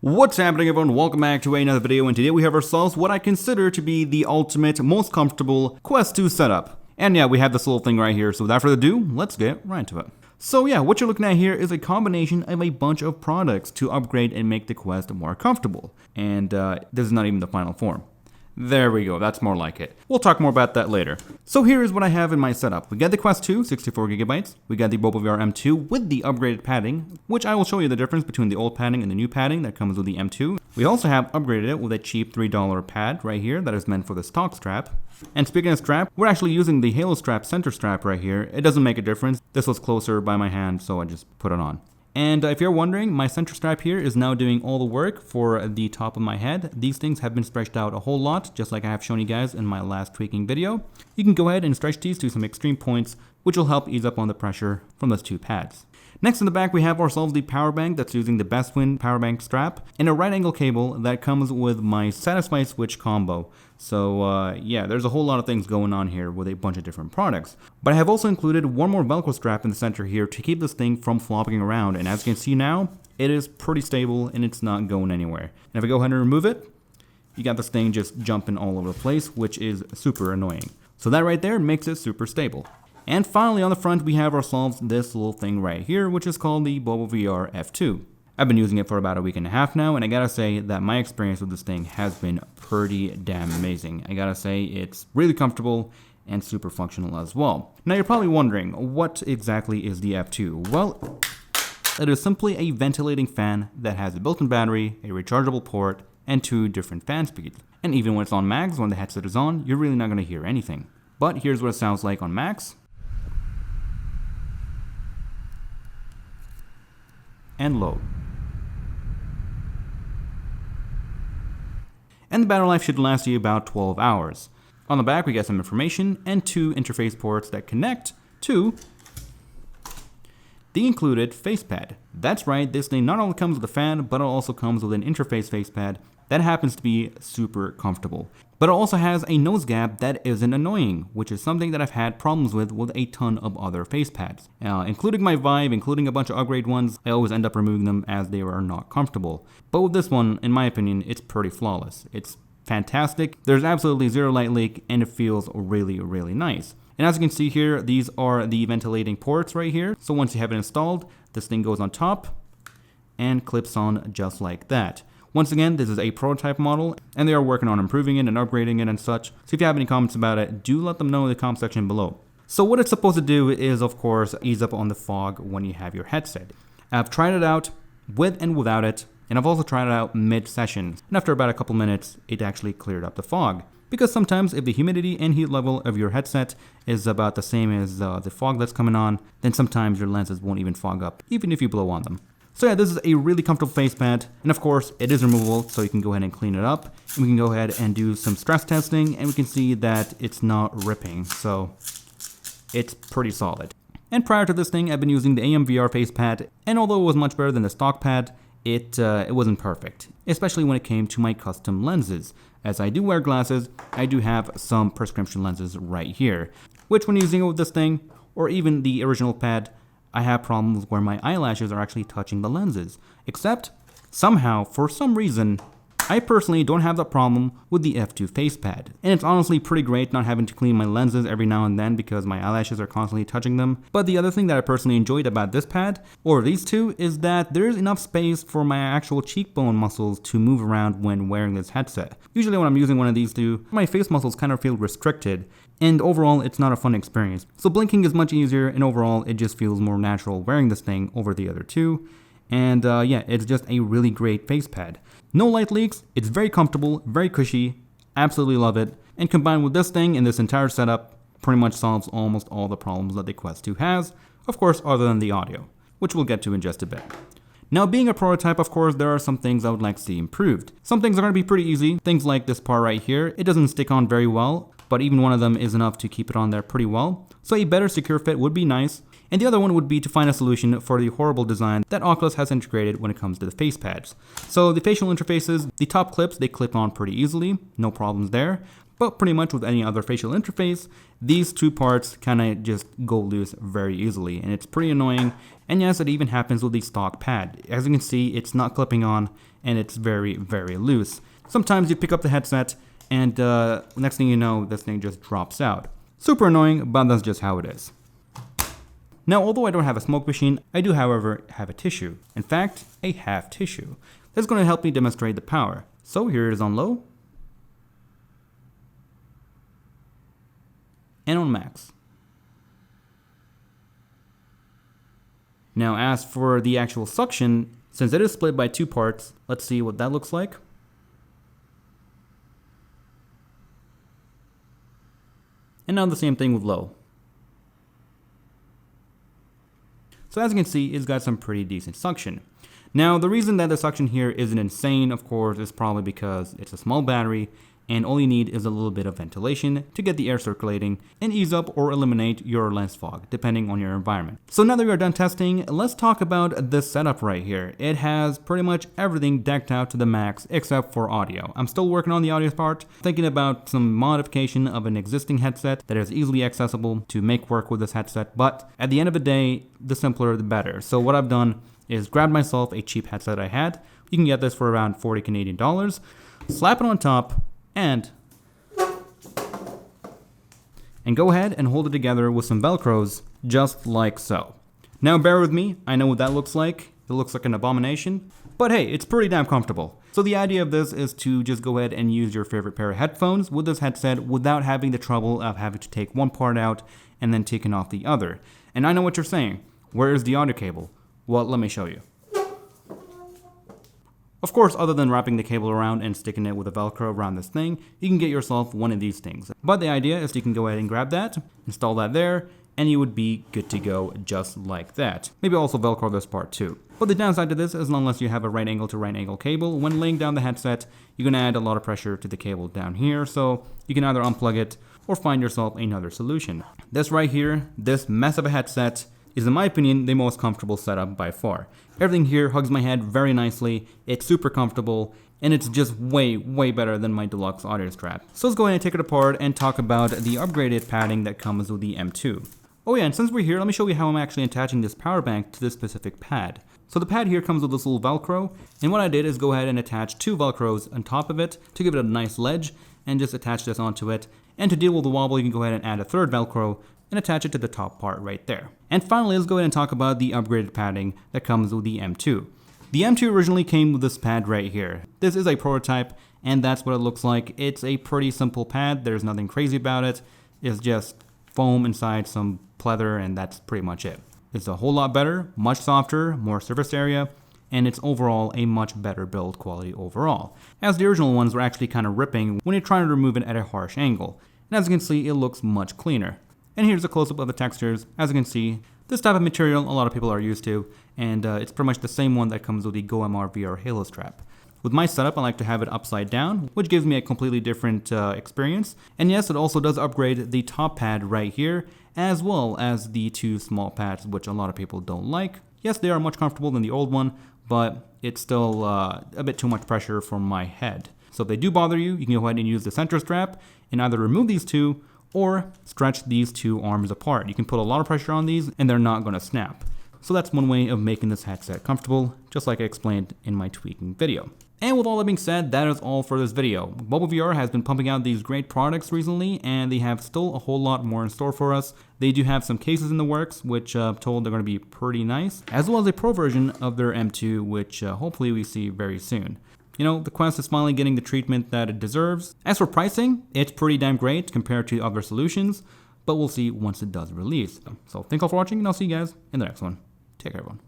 What's happening, everyone? Welcome back to another video, and today we have ourselves what I consider to be the ultimate, most comfortable Quest 2 setup. And yeah, we have this little thing right here, so without further ado, let's get right to it. So yeah, what you're looking at here is a combination of a bunch of products to upgrade and make the Quest more comfortable. And this is not even the final form. There we go, that's more like it. We'll talk more about that later. So here is what I have in my setup. We got the Quest 2, 64GB. We got the BOBOVR M2 with the upgraded padding, which I will show you the difference between the old padding and the new padding that comes with the M2. We also have upgraded it with a cheap $3 pad right here that is meant for the stock strap. And speaking of strap, we're actually using the Halo Strap center strap right here. It doesn't make a difference. This was closer by my hand, so I just put it on. And if you're wondering, my center strap here is now doing all the work for the top of my head. These things have been stretched out a whole lot, just like I have shown you guys in my last tweaking video. You can go ahead and stretch these to some extreme points, which will help ease up on the pressure from those two pads. Next in the back, we have ourselves the power bank that's using the Beswin PowerBank strap and a right angle cable that comes with my Satisfy switch combo. So yeah, there's a whole lot of things going on here with a bunch of different products. But I have also included one more Velcro strap in the center here to keep this thing from flopping around. And as you can see now, it is pretty stable and it's not going anywhere. And if I go ahead and remove it, you got this thing just jumping all over the place, which is super annoying. So that right there makes it super stable. And finally on the front, we have ourselves this little thing right here, which is called the BOBOVR F2. I've been using it for about a week and a half now, and I gotta say that my experience with this thing has been pretty damn amazing. I gotta say it's really comfortable and super functional as well. Now you're probably wondering, what exactly is the F2? Well, it is simply a ventilating fan that has a built-in battery, a rechargeable port, and 2 different fan speeds. And even when it's on max, when the headset is on, you're really not gonna hear anything. But here's what it sounds like on max. And low. And the battery life should last you about 12 hours. On the back, we got some information and 2 interface ports that connect to the included Facepad. That's right, this thing not only comes with a fan, but it also comes with an interface Facepad that happens to be super comfortable. But it also has a nose gap that isn't annoying, which is something that I've had problems with a ton of other face pads. Including my Vive, including a bunch of upgrade ones, I always end up removing them as they are not comfortable. But with this one, in my opinion, it's pretty flawless. It's fantastic, there's absolutely zero light leak, and it feels really, really nice. And as you can see here, these are the ventilating ports right here. So once you have it installed, this thing goes on top and clips on just like that. Once again, this is a prototype model, and they are working on improving it and upgrading it and such. So if you have any comments about it, do let them know in the comment section below. So what it's supposed to do is, of course, ease up on the fog when you have your headset. I've tried it out with and without it, and I've also tried it out mid-session. And after about a couple minutes, it actually cleared up the fog. Because sometimes if the humidity and heat level of your headset is about the same as the fog that's coming on, then sometimes your lenses won't even fog up, even if you blow on them. So yeah, this is a really comfortable face pad, and of course it is removable, so you can go ahead and clean it up. And we can go ahead and do some stress testing, and we can see that it's not ripping, so it's pretty solid. And prior to this thing, I've been using the AMVR face pad, and although it was much better than the stock pad, it wasn't perfect, especially when it came to my custom lenses. As I do wear glasses, I do have some prescription lenses right here, which when using it with this thing, or even the original pad, I have problems where my eyelashes are actually touching the lenses. Except, somehow, for some reason, I personally don't have that problem with the F2 Facepad. And it's honestly pretty great not having to clean my lenses every now and then because my eyelashes are constantly touching them. But the other thing that I personally enjoyed about this pad, or these two, is that there's enough space for my actual cheekbone muscles to move around when wearing this headset. Usually when I'm using one of these two, my face muscles kind of feel restricted, and overall it's not a fun experience. So blinking is much easier, and overall it just feels more natural wearing this thing over the other two. And yeah, it's just a really great face pad. No light leaks, it's very comfortable, very cushy, absolutely love it. And combined with this thing and this entire setup, pretty much solves almost all the problems that the Quest 2 has, of course other than the audio, which we'll get to in just a bit. Now being a prototype, of course, there are some things I would like to see improved. Some things are going to be pretty easy, things like this part right here. It doesn't stick on very well, but even one of them is enough to keep it on there pretty well. So a better secure fit would be nice. And the other one would be to find a solution for the horrible design that Oculus has integrated when it comes to the face pads. So the facial interfaces, the top clips, they clip on pretty easily, no problems there. But pretty much with any other facial interface, these two parts kind of just go loose very easily, and it's pretty annoying. And yes, it even happens with the stock pad. As you can see, it's not clipping on, and it's very, very loose. Sometimes you pick up the headset and next thing you know, this thing just drops out. Super annoying, but that's just how it is. Now, although I don't have a smoke machine, I do, however, have a tissue. In fact, a half tissue. That's going to help me demonstrate the power. So here it is on low. And on max. Now, as for the actual suction, since it is split by two parts, let's see what that looks like. And now the same thing with low. So as you can see, it's got some pretty decent suction. Now, the reason that the suction here isn't insane, of course, is probably because it's a small battery and all you need is a little bit of ventilation to get the air circulating and ease up or eliminate your lens fog, depending on your environment. So now that we are done testing, let's talk about this setup right here. It has pretty much everything decked out to the max except for audio. I'm still working on the audio part, thinking about some modification of an existing headset that is easily accessible to make work with this headset, but at the end of the day, the simpler the better. So what I've done is grab myself a cheap headset I had. You can get this for around 40 Canadian dollars, slap it on top, and go ahead and hold it together with some Velcros, just like so. Now bear with me, I know what that looks like. It looks like an abomination, but hey, it's pretty damn comfortable. So the idea of this is to just go ahead and use your favorite pair of headphones with this headset without having the trouble of having to take one part out and then taking off the other. And I know what you're saying, where is the audio cable? Well, let me show you. Of course, other than wrapping the cable around and sticking it with a Velcro around this thing, you can get yourself one of these things. But the idea is you can go ahead and grab that, install that there, and you would be good to go just like that. Maybe also Velcro this part too. But the downside to this is unless you have a right angle to right angle cable, when laying down the headset, you're gonna add a lot of pressure to the cable down here, so you can either unplug it or find yourself another solution. This right here, this mess of a headset, is in my opinion the most comfortable setup by far. Everything here hugs my head very nicely, it's super comfortable, and it's just way better than my deluxe audio strap. So let's go ahead and take it apart and talk about the upgraded padding that comes with the M2. Oh yeah, and since we're here, let me show you how I'm actually attaching this power bank to this specific pad. So the pad here comes with this little Velcro, and what I did is go ahead and attach two Velcros on top of it to give it a nice ledge, and just attach this onto it. And to deal with the wobble, you can go ahead and add a third Velcro and attach it to the top part right there. And finally, let's go ahead and talk about the upgraded padding that comes with the M2. The M2 originally came with this pad right here. This is a prototype, and that's what it looks like. It's a pretty simple pad. There's nothing crazy about it. It's just foam inside some pleather, and that's pretty much it. It's a whole lot better, much softer, more surface area, and it's overall a much better build quality overall, as the original ones were actually kind of ripping when you're trying to remove it at a harsh angle. And as you can see, it looks much cleaner. And here's a close-up of the textures. As you can see, this type of material a lot of people are used to, and it's pretty much the same one that comes with the BOBOVR Halo strap. With my setup, I like to have it upside down, which gives me a completely different experience. And yes, it also does upgrade the top pad right here, as well as the two small pads, which a lot of people don't like. Yes, they are much comfortable than the old one, but it's still a bit too much pressure for my head. So if they do bother you, you can go ahead and use the center strap and either remove these two or stretch these two arms apart. You can put a lot of pressure on these and they're not going to snap. So that's one way of making this headset comfortable, just like I explained in my tweaking video. And with all that being said, that is all for this video. BOBOVR has been pumping out these great products recently, and they have still a whole lot more in store for us. They do have some cases in the works, which I'm told they're going to be pretty nice, as well as a pro version of their M2, which hopefully we see very soon. You know, the Quest is finally getting the treatment that it deserves. As for pricing, it's pretty damn great compared to other solutions, but we'll see once it does release. So thanks all for watching, and I'll see you guys in the next one. Take care, everyone.